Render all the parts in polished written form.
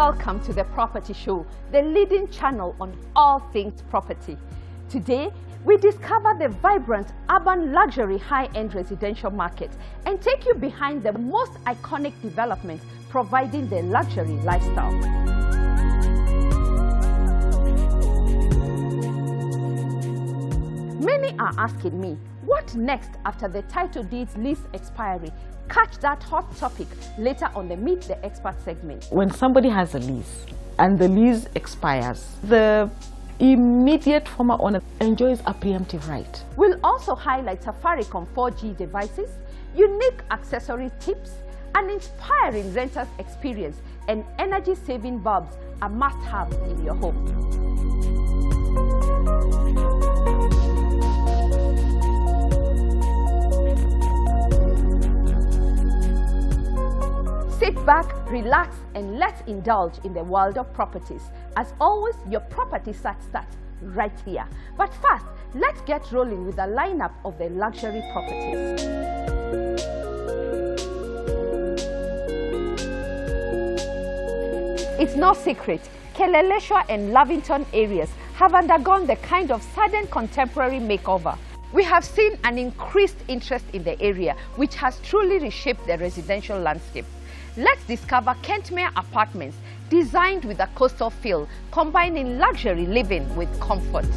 welcome to the Property Show, the leading channel on all things property. Today, we discover the vibrant urban luxury high-end residential market and take you behind the most iconic developments providing the luxury lifestyle. Many are asking me, what next after the title deed's lease expiry? Catch that hot topic later on the Meet the Expert segment. When somebody has a lease and the lease expires, the immediate former owner enjoys a preemptive right. We'll also highlight Safaricom 4G devices, unique accessory tips, an inspiring renter's experience, and energy-saving bulbs, a must-have in your home. Sit back, relax, and let's indulge in the world of properties. As always, your property search starts right here. But first, let's get rolling with a lineup of the luxury properties. It's no secret, Keleleshwa and Lavington areas have undergone the kind of sudden contemporary makeover. We have seen an increased interest in the area, which has truly reshaped the residential landscape. Let's discover Kentmere Apartments, designed with a coastal feel, combining luxury living with comfort.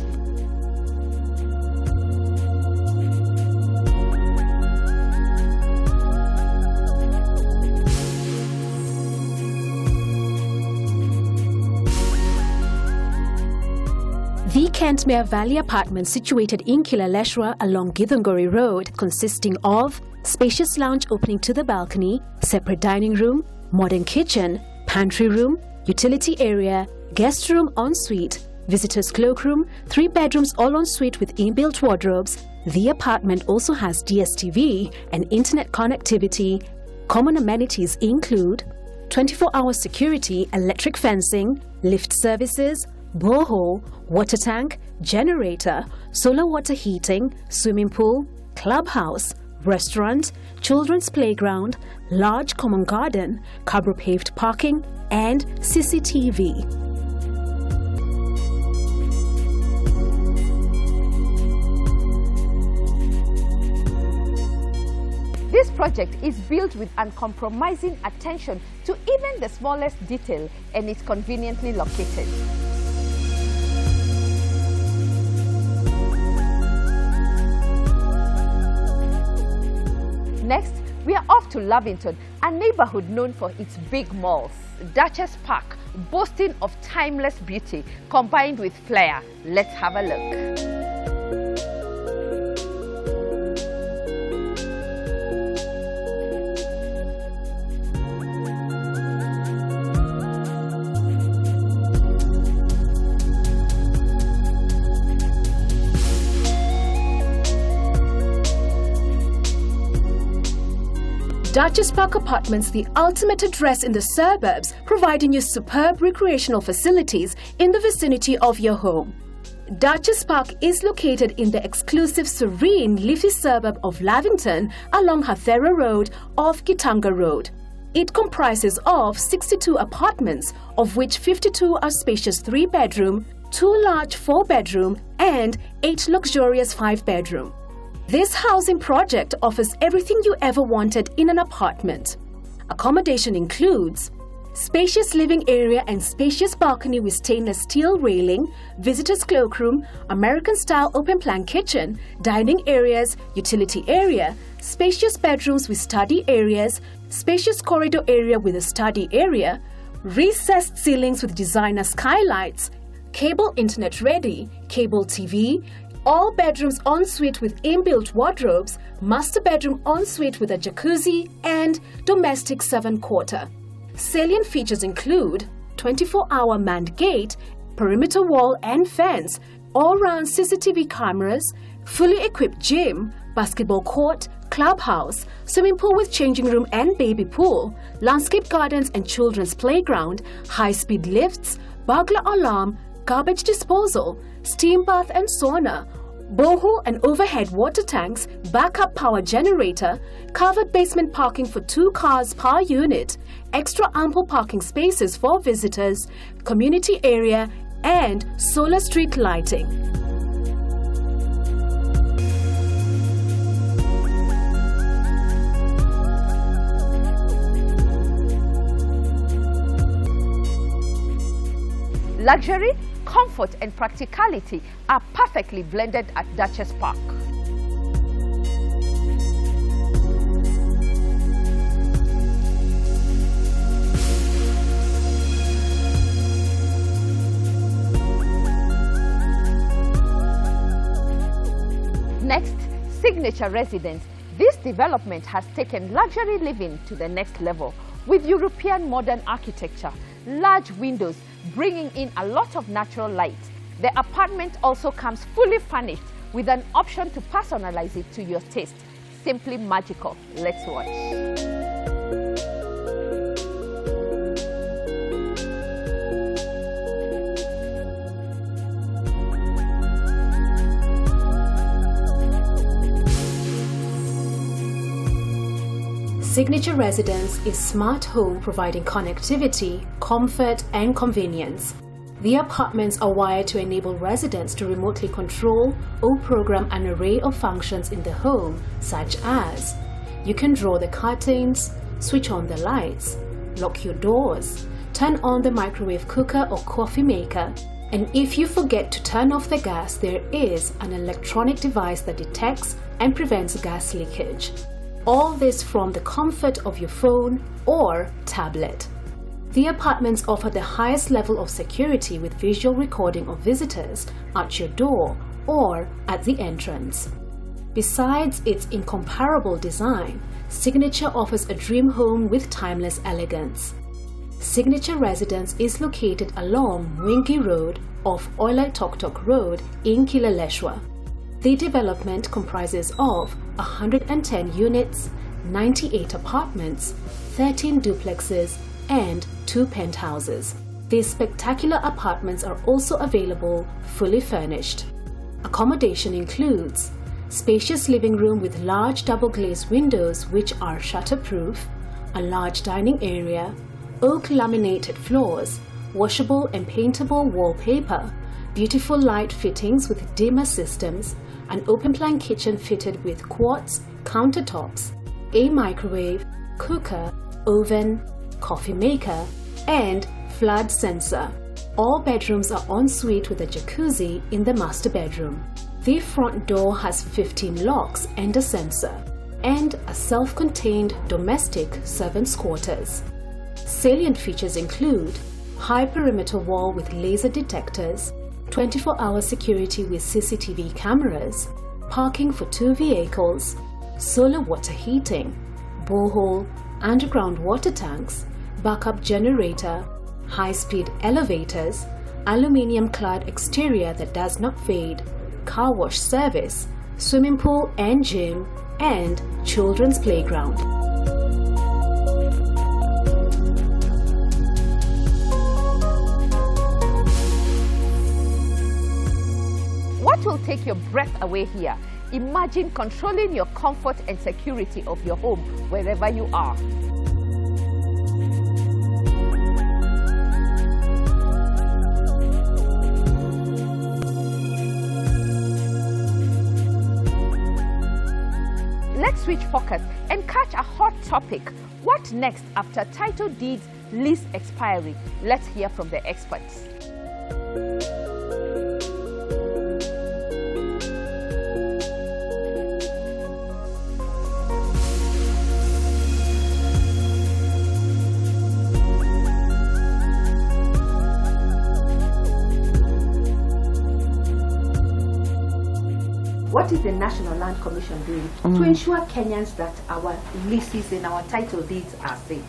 The Kentmere Valley Apartments, situated in Keleleshwa along Githunguri Road, consisting of spacious lounge opening to the balcony, separate dining room, modern kitchen, pantry room, utility area, guest room ensuite, visitors cloakroom, 3 bedrooms all ensuite with inbuilt wardrobes. The apartment also has DSTV and internet connectivity. Common amenities include 24-hour security, electric fencing, lift services, borehole, water tank, generator, solar water heating, swimming pool, clubhouse, restaurant, children's playground, large common garden, cobble-paved parking, and CCTV. This project is built with uncompromising attention to even the smallest detail and is conveniently located. Next, we are off to Lavington, a neighborhood known for its big malls. Duchess Park, boasting of timeless beauty combined with flair. Let's have a look. Duchess Park Apartments, the ultimate address in the suburbs, providing you superb recreational facilities in the vicinity of your home. Duchess Park is located in the exclusive, serene, leafy suburb of Lavington along Hathera Road off Gitanga Road. It comprises of 62 apartments, of which 52 are spacious 3-bedroom, 2 large 4-bedroom, and 8 luxurious 5-bedroom. This housing project offers everything you ever wanted in an apartment. Accommodation includes spacious living area and spacious balcony with stainless steel railing, visitors cloakroom, American-style open-plan kitchen, dining areas, utility area, spacious bedrooms with study areas, spacious corridor area with a study area, recessed ceilings with designer skylights, cable internet ready, cable TV, all bedrooms ensuite with inbuilt wardrobes, master bedroom ensuite with a jacuzzi, and domestic servant quarter. Salient features include 24-hour manned gate, perimeter wall and fence, all-round CCTV cameras, fully equipped gym, basketball court, clubhouse, swimming pool with changing room and baby pool, landscape gardens and children's playground, high-speed lifts, burglar alarm, garbage disposal, steam bath and sauna, borehole and overhead water tanks, backup power generator, covered basement parking for 2 cars per unit, extra ample parking spaces for visitors, community area, and solar street lighting. Luxury, comfort and practicality are perfectly blended at Duchess Park. Next, Signature Residence. This development has taken luxury living to the next level with European modern architecture, large windows bringing in a lot of natural light. The apartment also comes fully furnished with an option to personalize it to your taste. Simply magical. Let's watch. Signature Residence is smart home providing connectivity, comfort and convenience. The apartments are wired to enable residents to remotely control or program an array of functions in the home, such as you can draw the curtains, switch on the lights, lock your doors, turn on the microwave cooker or coffee maker, and if you forget to turn off the gas, there is an electronic device that detects and prevents gas leakage. All this from the comfort of your phone or tablet. The apartments offer the highest level of security with visual recording of visitors at your door or at the entrance. Besides its incomparable design, Signature offers a dream home with timeless elegance. Signature Residence is located along Wingi Road off Oilai Tok Road in Kilaleshwa. The development comprises of 110 units, 98 apartments, 13 duplexes, and 2 penthouses. These spectacular apartments are also available fully furnished. Accommodation includes spacious living room with large double-glazed windows which are shutterproof, a large dining area, oak laminated floors, washable and paintable wallpaper, beautiful light fittings with dimmer systems, an open-plan kitchen fitted with quartz countertops, a microwave, cooker, oven, coffee maker, and flood sensor. All bedrooms are en suite with a jacuzzi in the master bedroom. The front door has 15 locks and a sensor, and a self-contained domestic servants' quarters. Salient features include high perimeter wall with laser detectors, 24-hour security with CCTV cameras, parking for 2 vehicles, solar water heating, borehole, underground water tanks, backup generator, high-speed elevators, aluminium-clad exterior that does not fade, car wash service, swimming pool and gym, and children's playground. What will take your breath away here? Imagine controlling your comfort and security of your home wherever you are. Let's switch focus and catch a hot topic. What next after title deeds lease expiry? Let's hear from the experts. What is the National Land Commission doing to ensure Kenyans that our leases and our title deeds are safe?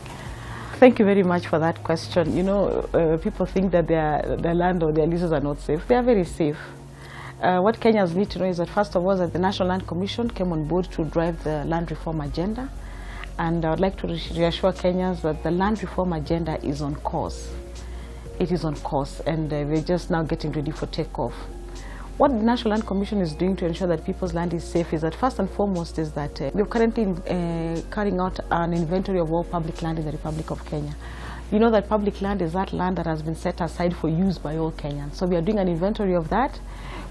Thank you very much for that question. You know, people think that their land or their leases are not safe. They are very safe. What Kenyans need to know is that, first of all, that the National Land Commission came on board to drive the land reform agenda. And I would like to reassure Kenyans that the land reform agenda is on course. It is on course, and we're just now getting ready for takeoff. What the National Land Commission is doing to ensure that people's land is safe is that first and foremost is that we're currently carrying out an inventory of all public land in the Republic of Kenya. You know that public land is that land that has been set aside for use by all Kenyans. So we are doing an inventory of that.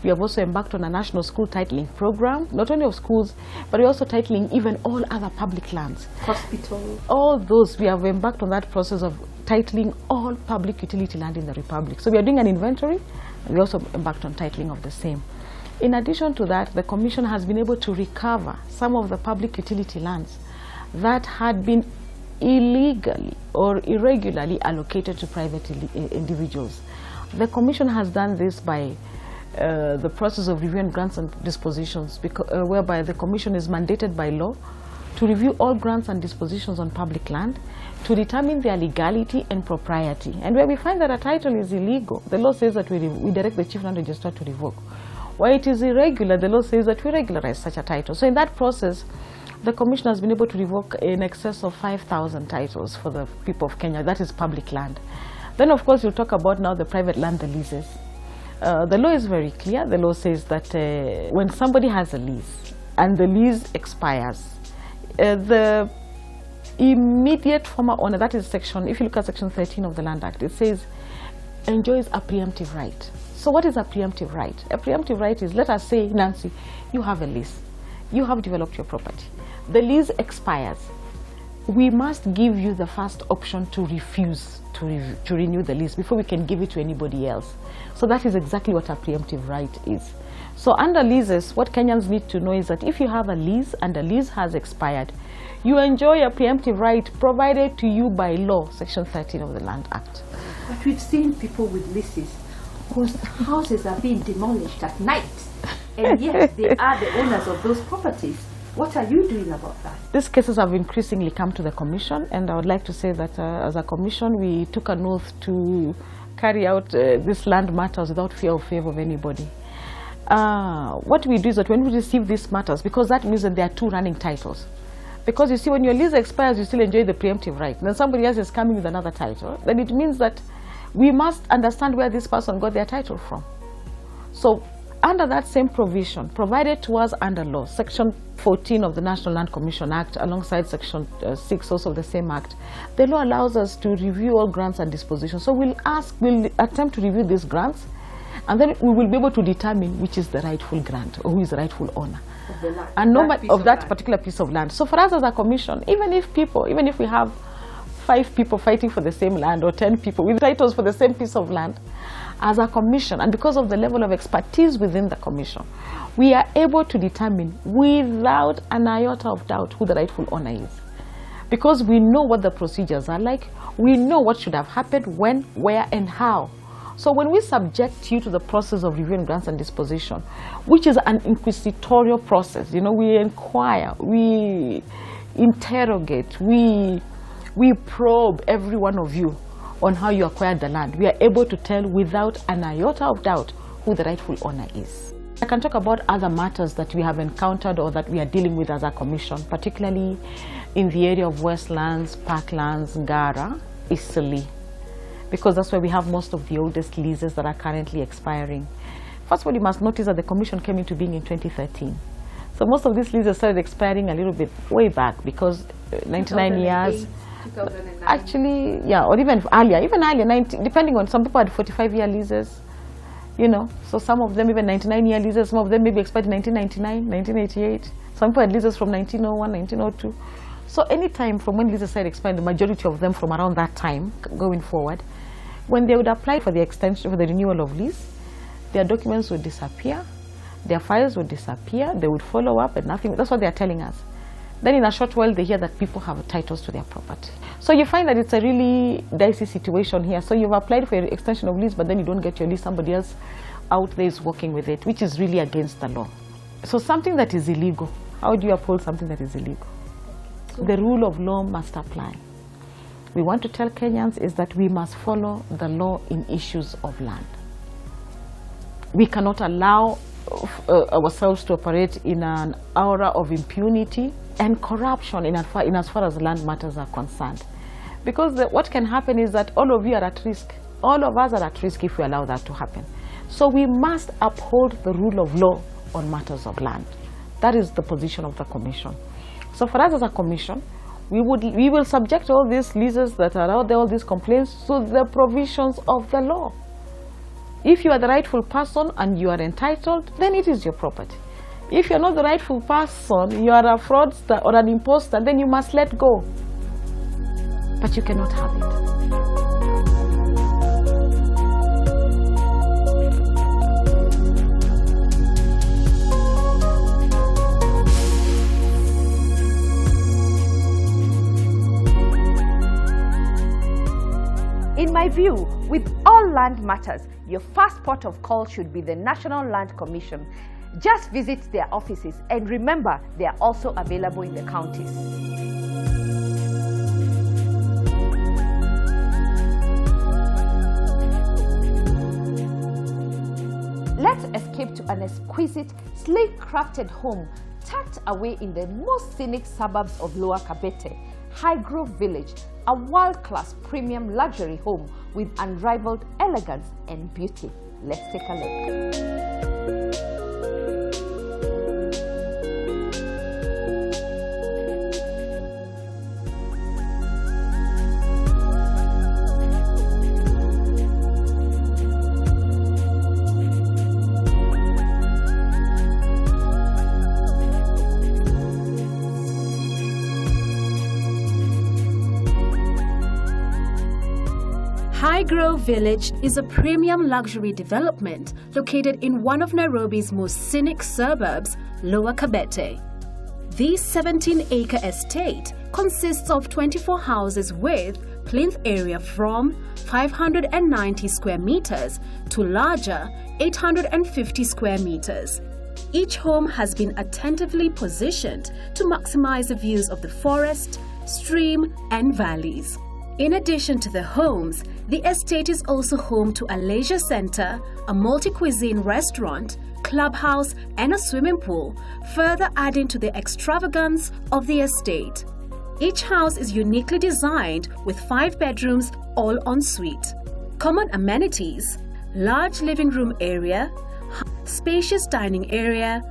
We have also embarked on a national school titling program, not only of schools, but we're also titling even all other public lands. Hospitals. All those, we have embarked on that process of titling all public utility land in the Republic. So we are doing an inventory, and we also embarked on titling of the same. In addition to that, the Commission has been able to recover some of the public utility lands that had been illegally or irregularly allocated to private individuals. The Commission has done this by the process of reviewing grants and dispositions, whereby the Commission is mandated by law to review all grants and dispositions on public land to determine their legality and propriety. And where we find that a title is illegal, the law says that we direct the Chief Land Registrar to revoke. Where it is irregular, the law says that we regularize such a title. So in that process, the Commission has been able to revoke in excess of 5,000 titles for the people of Kenya. That is public land. Then, of course, we'll talk about now the private land, the leases. The law is very clear. The law says that when somebody has a lease and the lease expires, the immediate former owner, that is section, if you look at section 13 of the Land Act, it says enjoys a preemptive right. So what is a preemptive right? A preemptive right is, let us say, Nancy, you have a lease. You have developed your property. The lease expires. We must give you the first option to refuse to renew the lease before we can give it to anybody else. So that is exactly what a preemptive right is. So under leases, what Kenyans need to know is that if you have a lease and the lease has expired, you enjoy a preemptive right provided to you by law, section 13 of the Land Act. But we've seen people with leases whose houses are being demolished at night, and yet they are the owners of those properties. What are you doing about that? These cases have increasingly come to the Commission, and I would like to say that as a Commission, we took an oath to carry out these land matters without fear or favor of anybody. What we do is that when we receive these matters, because that means that there are two running titles. Because you see, when your lease expires, you still enjoy the preemptive right. Then somebody else is coming with another title. Then it means that we must understand where this person got their title from. So under that same provision, provided to us under law, section 14 of the National Land Commission Act, alongside section 6 also of the same act, the law allows us to review all grants and dispositions. So we'll attempt to review these grants, and then we will be able to determine which is the rightful grant or who is the rightful owner of the land, and of that particular piece of land. So for us as a Commission, even if we have 5 people fighting for the same land or 10 people with titles for the same piece of land, as a Commission, and because of the level of expertise within the Commission, we are able to determine without an iota of doubt who the rightful owner is. Because we know what the procedures are like, we know what should have happened, when, where, and how. So when we subject you to the process of reviewing grants and disposition, which is an inquisitorial process, we inquire, we interrogate, we probe every one of you on how you acquired the land, we are able to tell without an iota of doubt who the rightful owner is. I can talk about other matters that we have encountered or that we are dealing with as a Commission, particularly in the area of Westlands, Parklands, Ngara, Eastleigh, because that's where we have most of the oldest leases that are currently expiring. First of all, you must notice that the Commission came into being in 2013. So most of these leases started expiring a little bit way back, because 99 years. 2009. Actually, yeah, or even earlier, 90, depending on, some people had 45-year leases, so some of them even 99-year leases, some of them maybe expired in 1999, 1988, some people had leases from 1901, 1902. So any time from when leases started expiring, the majority of them from around that time going forward, when they would apply for the extension, for the renewal of lease, their documents would disappear, their files would disappear, they would follow up and nothing. That's what they are telling us. Then in a short while, they hear that people have titles to their property. So you find that it's a really dicey situation here. So you've applied for your extension of lease, but then you don't get your lease. Somebody else out there is working with it, which is really against the law. So something that is illegal, how do you uphold something that is illegal? The rule of law must apply. We want to tell Kenyans is that we must follow the law in issues of land. We cannot allow ourselves to operate in an aura of impunity and corruption in as far as land matters are concerned. Because what can happen is that all of you are at risk. All of us are at risk if we allow that to happen. So we must uphold the rule of law on matters of land. That is the position of the Commission. So for us as a Commission, we will subject all these leases that are out there, all these complaints, to the provisions of the law. If you are the rightful person and you are entitled, then it is your property. If you're not the rightful person, you are a fraudster or an imposter, then you must let go. But you cannot have it. In my view, with all land matters, your first port of call should be the National Land Commission. Just visit their offices and remember they are also available in the counties. Let's escape to an exquisite, sleek crafted home tucked away in the most scenic suburbs of Lower Kabete, Highgrove Village, a world-class premium luxury home with unrivaled elegance and beauty. Let's take a look. Highgrove Village is a premium luxury development located in one of Nairobi's most scenic suburbs, Lower Kabete. This 17-acre estate consists of 24 houses with plinth area from 590 square meters to larger 850 square meters. Each home has been attentively positioned to maximize the views of the forest, stream, and valleys. In addition to the homes, the estate is also home to a leisure center, a multi-cuisine restaurant, clubhouse, and a swimming pool, further adding to the extravagance of the estate. Each house is uniquely designed with 5 bedrooms, all en suite. Common amenities: large living room area, spacious dining area,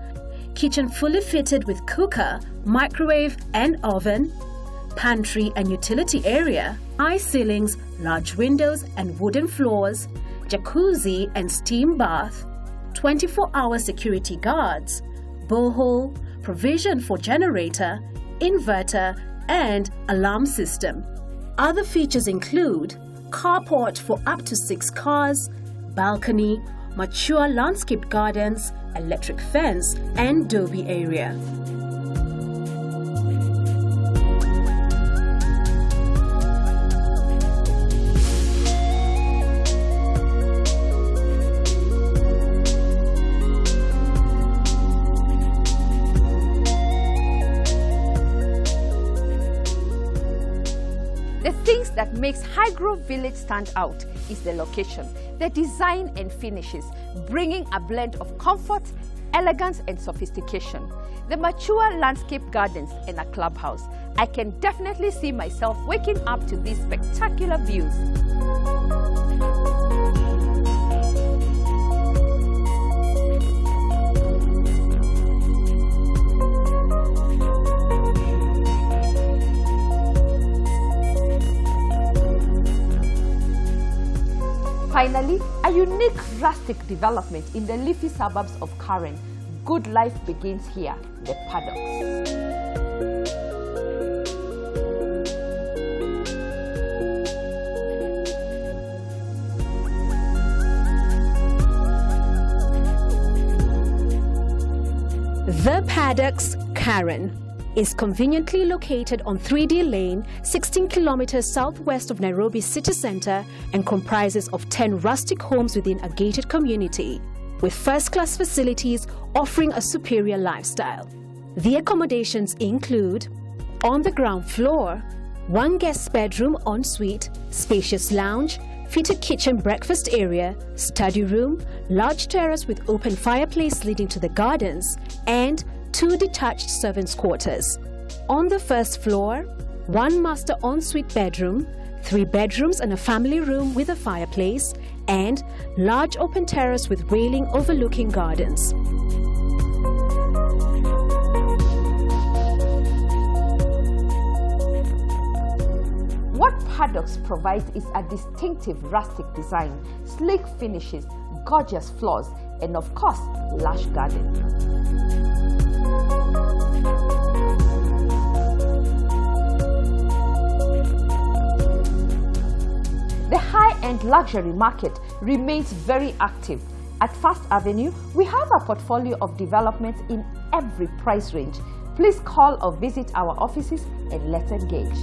kitchen fully fitted with cooker, microwave, and oven, pantry and utility area, high ceilings, large windows and wooden floors, jacuzzi and steam bath, 24-hour security guards, borehole, provision for generator, inverter, and alarm system. Other features include carport for up to 6 cars, balcony, mature landscaped gardens, electric fence, and dobe area. The things that makes Highgrove Village stand out is the location, the design and finishes, bringing a blend of comfort, elegance and sophistication. The mature landscape gardens and a clubhouse. I can definitely see myself waking up to these spectacular views. Finally, a unique rustic development in the leafy suburbs of Karen. Good life begins here, the Padx. The Padx Karen is conveniently located on 3D Lane, 16 kilometers southwest of Nairobi city center, and comprises of 10 rustic homes within a gated community, with first-class facilities offering a superior lifestyle. The accommodations include, on the ground floor, 1 guest bedroom ensuite, spacious lounge, fitted kitchen breakfast area, study room, large terrace with open fireplace leading to the gardens, and 2 detached servants' quarters. On the first floor, 1 master ensuite bedroom, 3 bedrooms and a family room with a fireplace, and large open terrace with railing overlooking gardens. What Padx provides is a distinctive rustic design, sleek finishes, gorgeous floors, and of course, lush garden. The high-end luxury market remains very active. At First Avenue, we have a portfolio of developments in every price range. Please call or visit our offices and let's engage.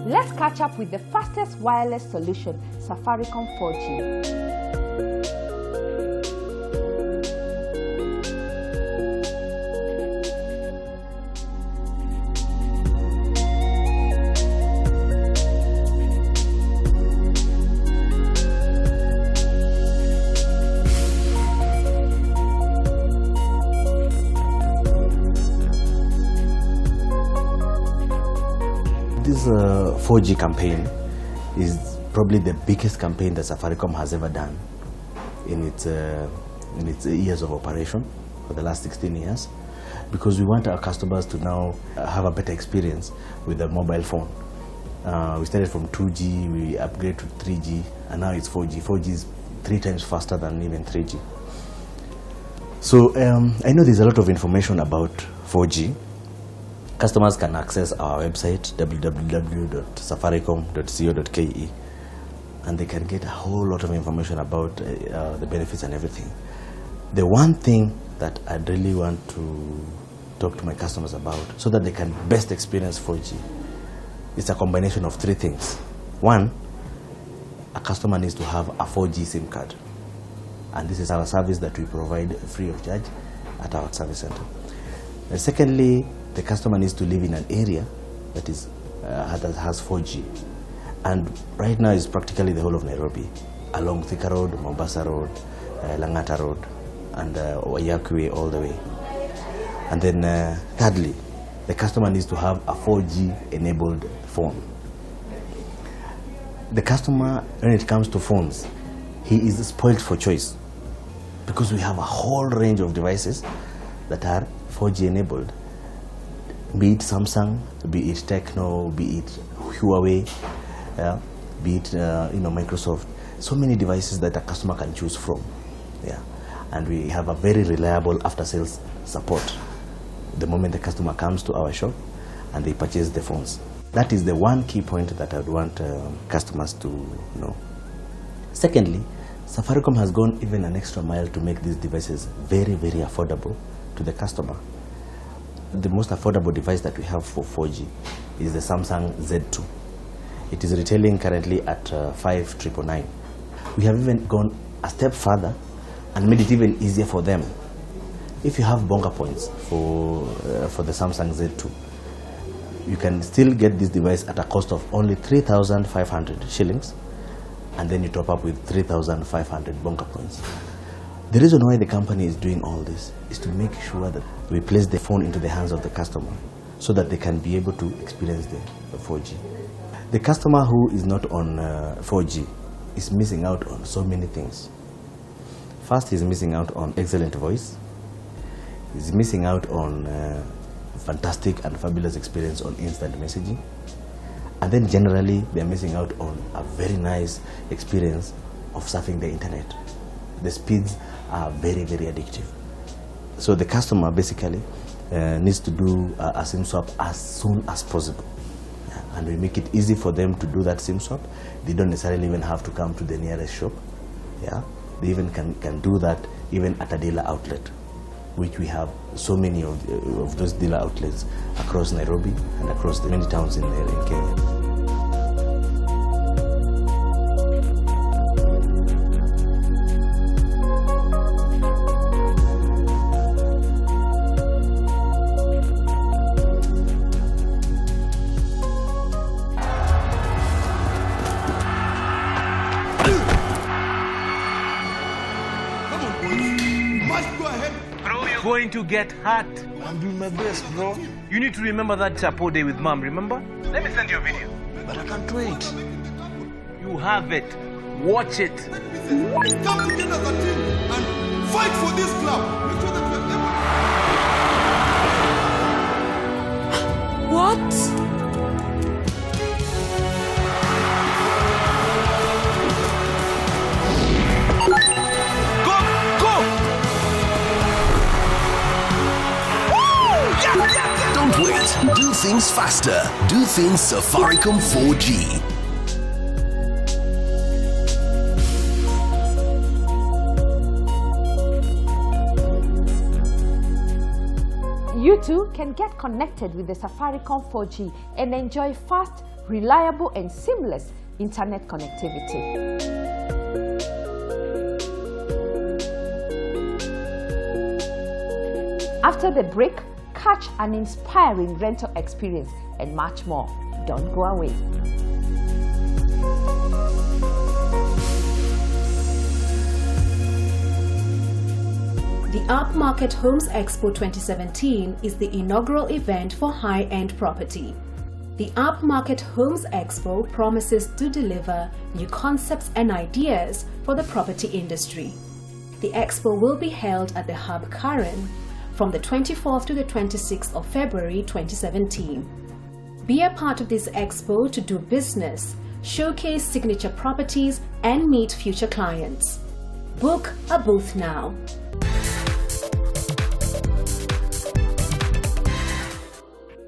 Let's catch up with the fastest wireless solution, Safaricom 4G. This 4G campaign is probably the biggest campaign that Safaricom has ever done in its years of operation for the last 16 years, because we want our customers to now have a better experience with the mobile phone. We started from 2G, we upgraded to 3G, and now it's 4G. 4G is 3 times faster than even 3G. So I know there's a lot of information about 4G. Customers can access our website www.safaricom.co.ke, and they can get a whole lot of information about the benefits and everything. The one thing that I really want to talk to my customers about so that they can best experience 4G is a combination of 3 things. One, a customer needs to have a 4G SIM card, and this is our service that we provide free of charge at our service center. And secondly, the customer needs to live in an area that has 4G, and right now is practically the whole of Nairobi, along Thika Road, Mombasa Road, Langata Road, and Wayakwe all the way. And then thirdly, the customer needs to have a 4G enabled phone. The customer, when it comes to phones, he is spoiled for choice, because we have a whole range of devices that are 4G enabled. Be it Samsung, be it Techno, be it Huawei, be it Microsoft. So many devices that a customer can choose from. And we have a very reliable after-sales support the moment the customer comes to our shop and they purchase the phones. That is the one key point that I would want customers to know. Secondly, Safaricom has gone even an extra mile to make these devices very, very affordable to the customer. The most affordable device that we have for 4G is the Samsung Z2. It is retailing currently at 5,999. We have even gone a step further and made it even easier for them. If you have bonga points for the Samsung Z2, you can still get this device at a cost of only 3,500 shillings, and then you top up with 3,500 bonga points. The reason why the company is doing all this is to make sure that we place the phone into the hands of the customer so that they can be able to experience the 4G. The customer who is not on 4G is missing out on so many things. First, he's missing out on excellent voice. He's missing out on fantastic and fabulous experience on instant messaging. And then generally, they're missing out on a very nice experience of surfing the internet. The speeds are very, very addictive. So the customer basically needs to do a SIM swap as soon as possible. And we make it easy for them to do that SIM swap. They don't necessarily even have to come to the nearest shop. They even can do that even at a dealer outlet, which we have so many of those dealer outlets across Nairobi and across the many towns in Kenya. going to get hurt. I'm doing my best, bro. You need to remember that chapo day with mom, remember? Let me send you a video. But I can't wait. You have it. Watch it. Come together as a team and fight for this club. Make sure that we're What? Don't wait. Do things faster. Do things Safaricom 4G. You too can get connected with the Safaricom 4G and enjoy fast, reliable and seamless internet connectivity. After the break, catch an inspiring rental experience and much more. Don't go away. The Upmarket Homes Expo 2017 is the inaugural event for high-end property. The Upmarket Homes Expo promises to deliver new concepts and ideas for the property industry. The expo will be held at the Padx Karen from the 24th to the 26th of February 2017. Be a part of this expo to do business, showcase signature properties, and meet future clients. Book a booth now.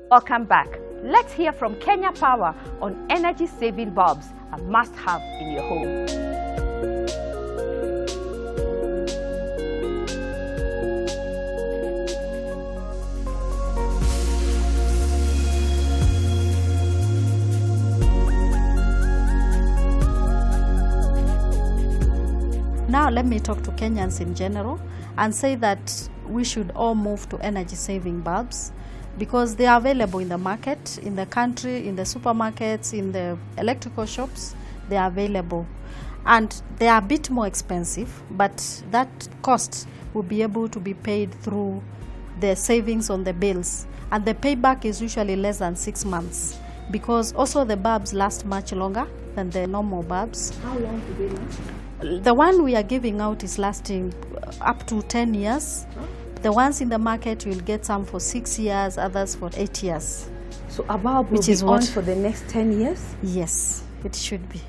Welcome back. Let's hear from Kenya Power on energy saving bulbs, a must-have in your home. Now let me talk to Kenyans in general and say that we should all move to energy saving bulbs because they are available in the market, in the country, in the supermarkets, in the electrical shops. They are available and they are a bit more expensive, but that cost will be able to be paid through the savings on the bills, and the payback is usually less than 6 months because also the bulbs last much longer than the normal bulbs. How long do they last? The one we are giving out is lasting up to 10 years. The ones in the market, you'll get some for 6 years, others for 8 years. So a bulb will be on for the next 10 years? Yes, it should be.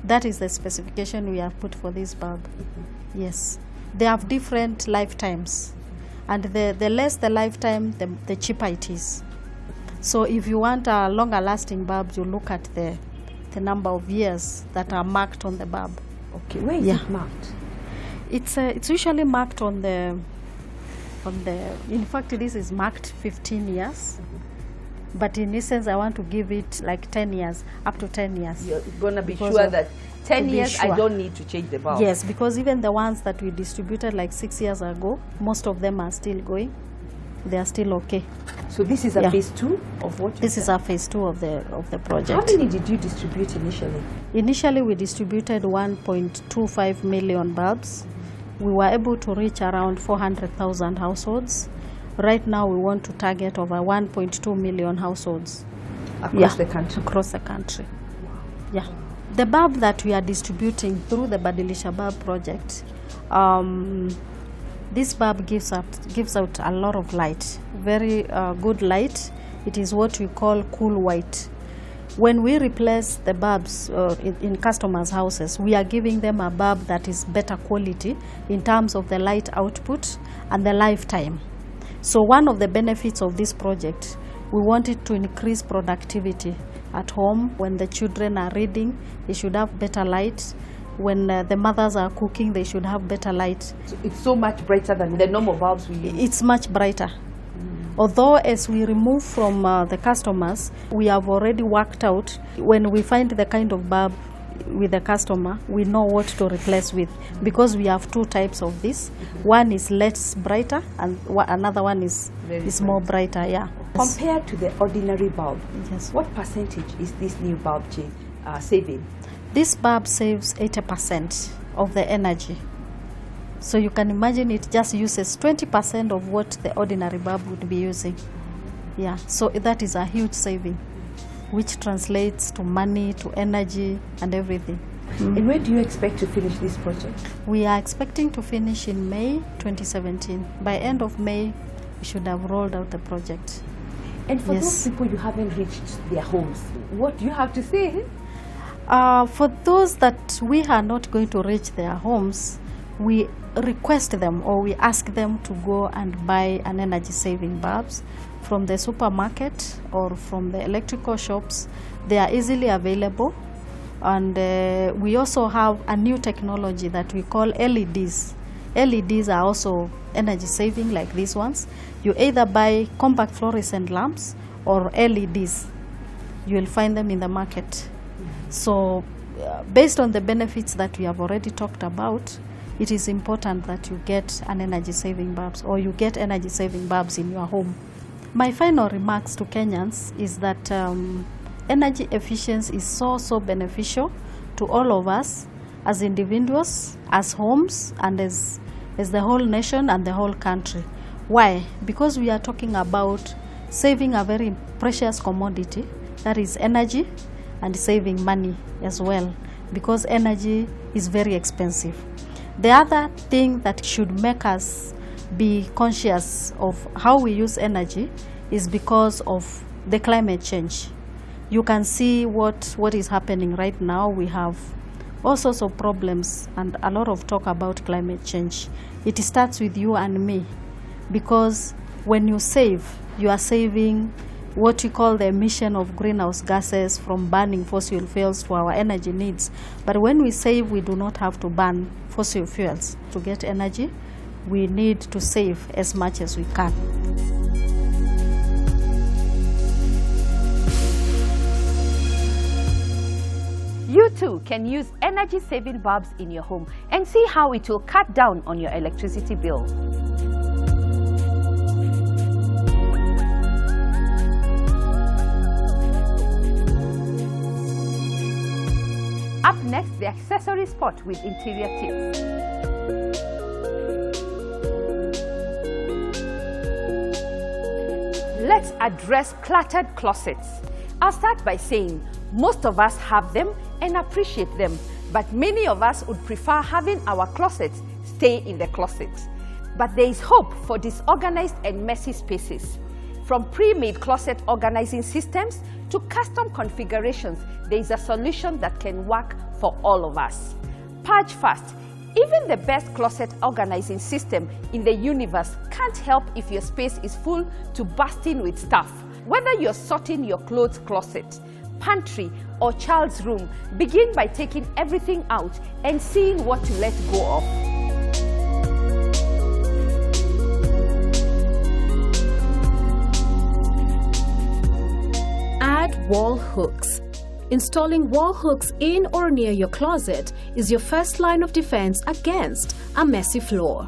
That is the specification we have put for this bulb. Yes. They have different lifetimes. And the less the lifetime, the cheaper it is. So if you want a longer lasting bulb, you look at the number of years that are marked on the bulb. Okay, where is it marked? It's usually marked on the, in fact this is marked 15 years. But in essence I want to give it like 10 years, up to 10 years. You're going to be sure that 10 years sure. I don't need to change the bulb? Yes, because even the ones that we distributed like 6 years ago, most of them are still going. They are still okay. So this is a phase 2 of what? This is a phase 2 of the project. How many did you distribute initially? Initially we distributed 1.25 million bulbs. We were able to reach around 400,000 households. Right now we want to target over 1.2 million households. Across the country? Across the country. Yeah. The bulb that we are distributing through the Badilisha Bulb project, this bulb gives out a lot of light, very good light. It is what we call cool white. When we replace the bulbs in customers' houses, we are giving them a bulb that is better quality in terms of the light output and the lifetime. So one of the benefits of this project, we wanted to increase productivity at home. When the children are reading, they should have better light. When the mothers are cooking, they should have better light. So it's so much brighter than the normal bulbs we use? It's much brighter. Although as we remove from the customers, we have already worked out when we find the kind of bulb with the customer, we know what to replace with, because we have two types of this. One is less brighter and another one is more brighter. Yeah. Compared to the ordinary bulb, yes, what percentage is this new bulb saving? This bulb saves 80% of the energy. So you can imagine it just uses 20% of what the ordinary bulb would be using. Yeah, so that is a huge saving, which translates to money, to energy, and everything. And when do you expect to finish this project? We are expecting to finish in May 2017. By end of May, we should have rolled out the project. And for those people you haven't reached their homes, what do you have to say? For those that we are not going to reach their homes, we request them or we ask them to go and buy an energy saving bulbs from the supermarket or from the electrical shops. They are easily available. And we also have a new technology that we call LEDs. LEDs are also energy saving like these ones. You either buy compact fluorescent lamps or LEDs. You will find them in the market. So based on the benefits that we have already talked about, it is important that you get an energy saving bulbs or you get energy saving bulbs in your home. My final remarks to Kenyans is that energy efficiency is so beneficial to all of us as individuals, as homes, and as the whole nation and the whole country. Why? Because we are talking about saving a very precious commodity, that is energy, and saving money as well, because energy is very expensive. The other thing that should make us be conscious of how we use energy is because of the climate change. You can see what is happening right now. We have all sorts of problems and a lot of talk about climate change. It starts with you and me, because when you save, you are saving what we call the emission of greenhouse gases from burning fossil fuels for our energy needs. But when we save, we do not have to burn fossil fuels to get energy. We need to save as much as we can. You too can use energy saving bulbs in your home and see how it will cut down on your electricity bill. Up next, the accessory spot with interior tips. Let's address cluttered closets. I'll start by saying most of us have them and appreciate them, but many of us would prefer having our closets stay in the closets. But there is hope for disorganized and messy spaces. From pre-made closet organizing systems to custom configurations, there is a solution that can work for all of us. Purge fast. Even the best closet organizing system in the universe can't help if your space is full to bursting with stuff. Whether you're sorting your clothes closet, pantry, or child's room, begin by taking everything out and seeing what to let go of. Add wall hooks. Installing wall hooks in or near your closet is your first line of defense against a messy floor.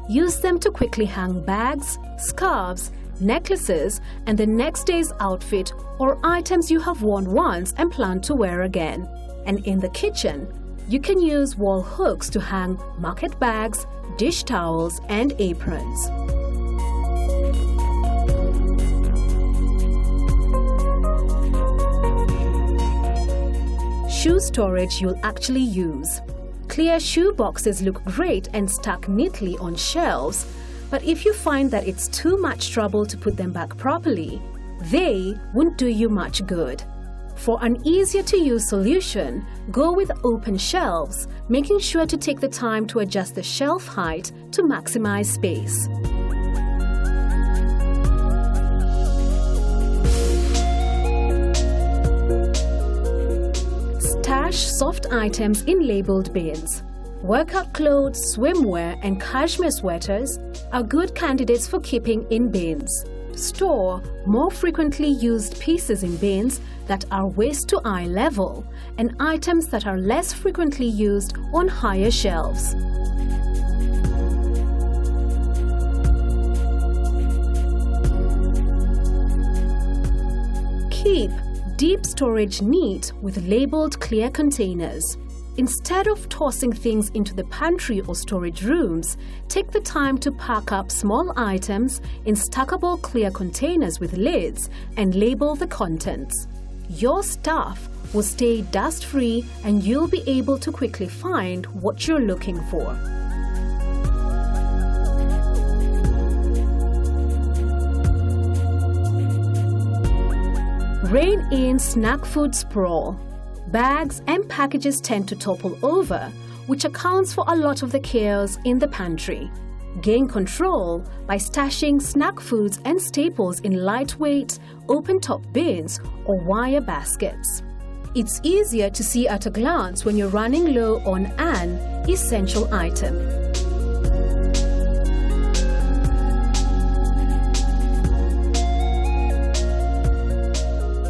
Use them to quickly hang bags, scarves, necklaces, and the next day's outfit or items you have worn once and plan to wear again. And in the kitchen, you can use wall hooks to hang market bags, dish towels, and aprons. Shoe storage you'll actually use. Clear shoe boxes look great and stack neatly on shelves, but if you find that it's too much trouble to put them back properly, they won't do you much good. For an easier-to-use solution, go with open shelves, making sure to take the time to adjust the shelf height to maximize space. Stash soft items in labeled bins. Workout clothes, swimwear, and cashmere sweaters are good candidates for keeping in bins. Store more frequently used pieces in bins that are waist to eye level and items that are less frequently used on higher shelves. Keep deep storage neat with labeled clear containers. Instead of tossing things into the pantry or storage rooms, take the time to pack up small items in stackable clear containers with lids and label the contents. Your stuff will stay dust-free and you'll be able to quickly find what you're looking for. Rein in snack food sprawl. Bags and packages tend to topple over, which accounts for a lot of the chaos in the pantry. Gain control by stashing snack foods and staples in lightweight, open-top bins or wire baskets. It's easier to see at a glance when you're running low on an essential item.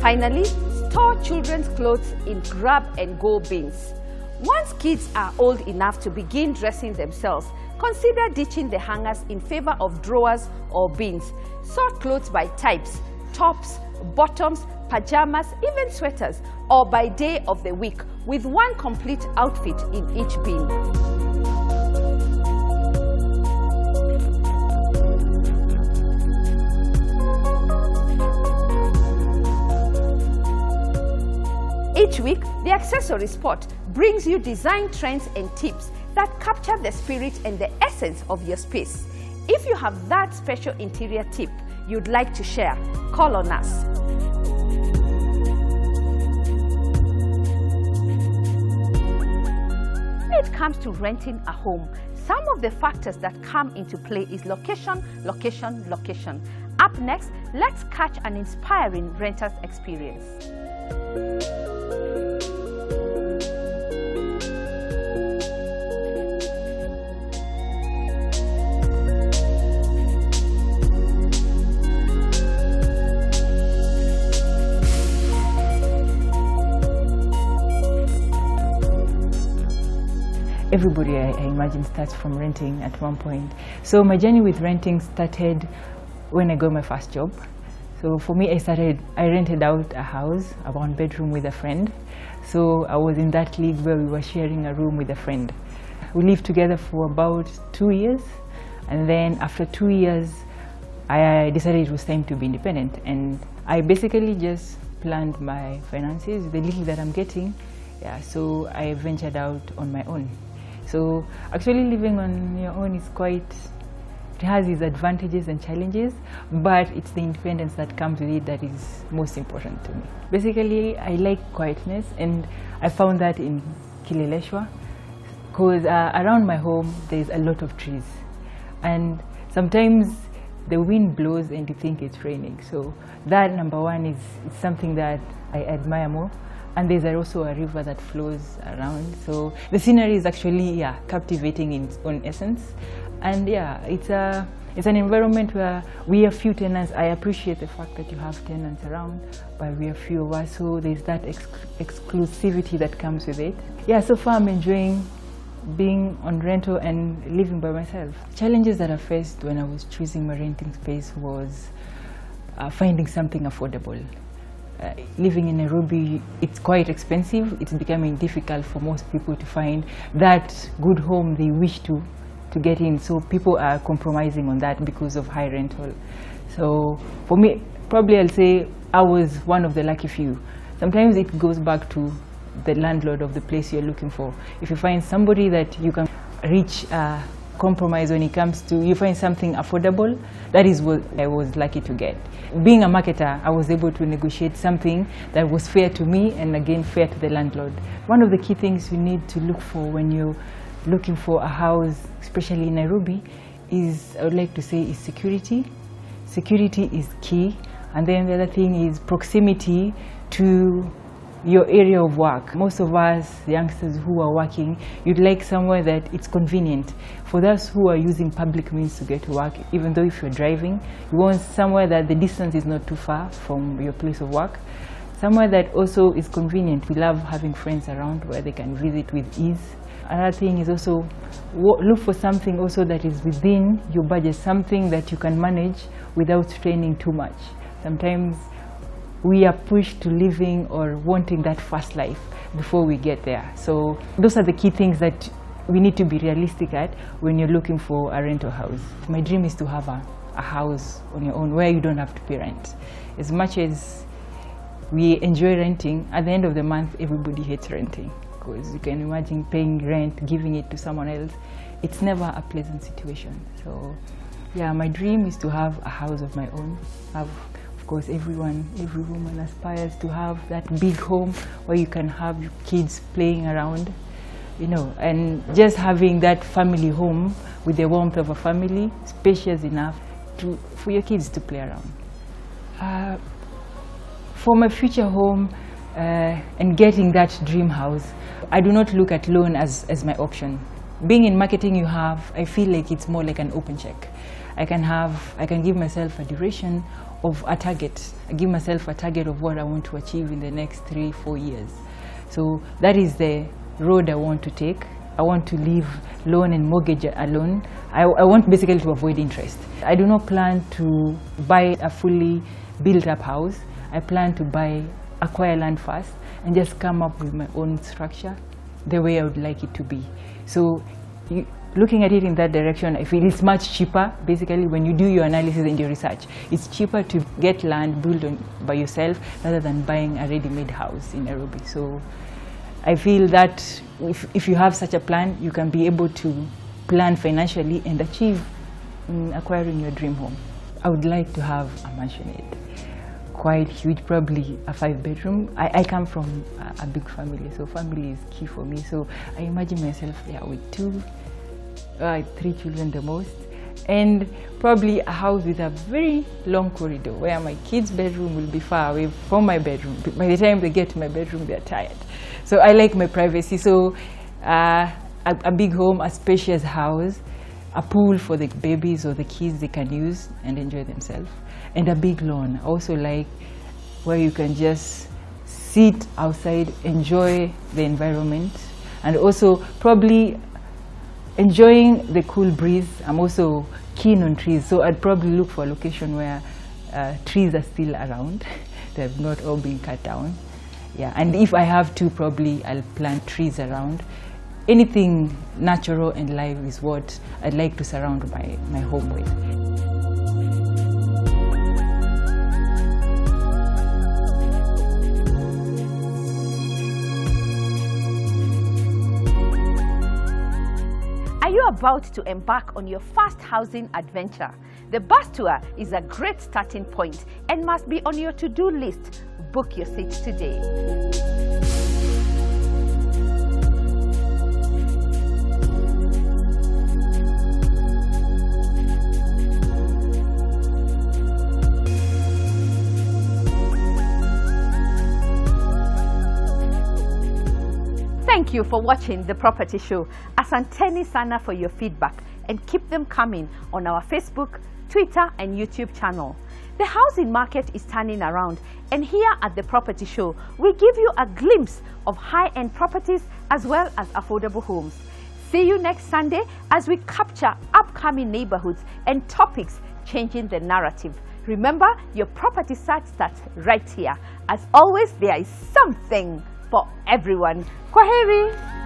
Finally, store children's clothes in grab-and-go bins. Once kids are old enough to begin dressing themselves, consider ditching the hangers in favor of drawers or bins. Sort clothes by types: tops, bottoms, pajamas, even sweaters, or by day of the week, with one complete outfit in each bin. Each week, the Accessory Spot brings you design trends and tips that capture the spirit and the essence of your space. If you have that special interior tip you'd like to share, call on us. When it comes to renting a home, some of the factors that come into play is location, location, location. Up next, let's catch an inspiring renter's experience. Everybody, I imagine, starts from renting at one point. So my journey with renting started when I got my first job. So for me, I rented out a house, a one-bedroom with a friend. So I was in that league where we were sharing a room with a friend. We lived together for about 2 years. And then after 2 years, I decided it was time to be independent. And I basically just planned my finances, the little that I'm getting. Yeah, so I ventured out on my own. So actually living on your own is it has its advantages and challenges, but it's the independence that comes with it that is most important to me. Basically, I like quietness, and I found that in Kileleshwa, because around my home there's a lot of trees, and sometimes the wind blows and you think it's raining. So that, number one, is something that I admire more. And there's also a river that flows around. So the scenery is actually, captivating in its own essence. And it's an environment where we are few tenants. I appreciate the fact that you have tenants around, but we are few of us, so there's that exclusivity that comes with it. Yeah, so far I'm enjoying being on rental and living by myself. Challenges that I faced when I was choosing my renting space was finding something affordable. Living in Nairobi, it's quite expensive. It's becoming difficult for most people to find that good home they wish to get in. So people are compromising on that because of high rental. So for me, probably I'll say I was one of the lucky few. Sometimes it goes back to the landlord of the place you're looking for. If you find somebody that you can reach a compromise when it comes to, you find something affordable, that is what I was lucky to get. Being a marketer, I was able to negotiate something that was fair to me and again fair to the landlord. One of the key things you need to look for when you're looking for a house, especially in Nairobi, is, I would like to say, is security. Security is key. And then the other thing is proximity to your area of work. Most of us youngsters who are working, you'd like somewhere that it's convenient. For those who are using public means to get to work, even though if you're driving, you want somewhere that the distance is not too far from your place of work. Somewhere that also is convenient. We love having friends around where they can visit with ease. Another thing is also look for something also that is within your budget, something that you can manage without straining too much. Sometimes we are pushed to living or wanting that fast life before we get there. So those are the key things that we need to be realistic at when you're looking for a rental house. My dream is to have a house on your own where you don't have to pay rent. As much as we enjoy renting, at the end of the month everybody hates renting, because you can imagine paying rent, giving it to someone else. It's never a pleasant situation. So yeah, my dream is to have a house of my own. Of course, every woman aspires to have that big home where you can have your kids playing around, you know, and just having that family home with the warmth of a family, spacious enough for your kids to play around. For my future home and getting that dream house, I do not look at loan as my option. Being in marketing, I feel like it's more like an open check. I can give myself a duration of a target. I give myself a target of what I want to achieve in the next 3-4 years. So that is the road I want to take. I want to leave loan and mortgage alone. I want basically to avoid interest. I do not plan to buy a fully built up house. I plan to acquire land first and just come up with my own structure the way I would like it to be. So looking at it in that direction, I feel it's much cheaper. Basically, when you do your analysis and your research, it's cheaper to get land built by yourself rather than buying a ready-made house in Nairobi. So I feel that if you have such a plan, you can be able to plan financially and achieve acquiring your dream home. I would like to have a mansionette, quite huge, probably a 5-bedroom. I come from a big family, so family is key for me. So I imagine myself there with 3 children the most, and probably a house with a very long corridor where my kids' bedroom will be far away from my bedroom. By the time they get to my bedroom, they're tired. So I like my privacy. So a big home, a spacious house, a pool for the babies or the kids they can use and enjoy themselves, and a big lawn. I also like where you can just sit outside, enjoy the environment, and also probably enjoying the cool breeze. I'm also keen on trees, so I'd probably look for a location where trees are still around. They have not all been cut down. Yeah, and if I have to, probably I'll plant trees around. Anything natural and live is what I'd like to surround my home with. Are you about to embark on your first housing adventure? The bus tour is a great starting point and must be on your to-do list. Book your seat today. Thank you for watching The Property Show. Asanteni sana for your feedback, and keep them coming on our Facebook, Twitter and YouTube channel. The housing market is turning around, and here at The Property Show, we give you a glimpse of high-end properties as well as affordable homes. See you next Sunday as we capture upcoming neighborhoods and topics changing the narrative. Remember, your property search starts right here. As always, there is something for everyone. Kwaheri!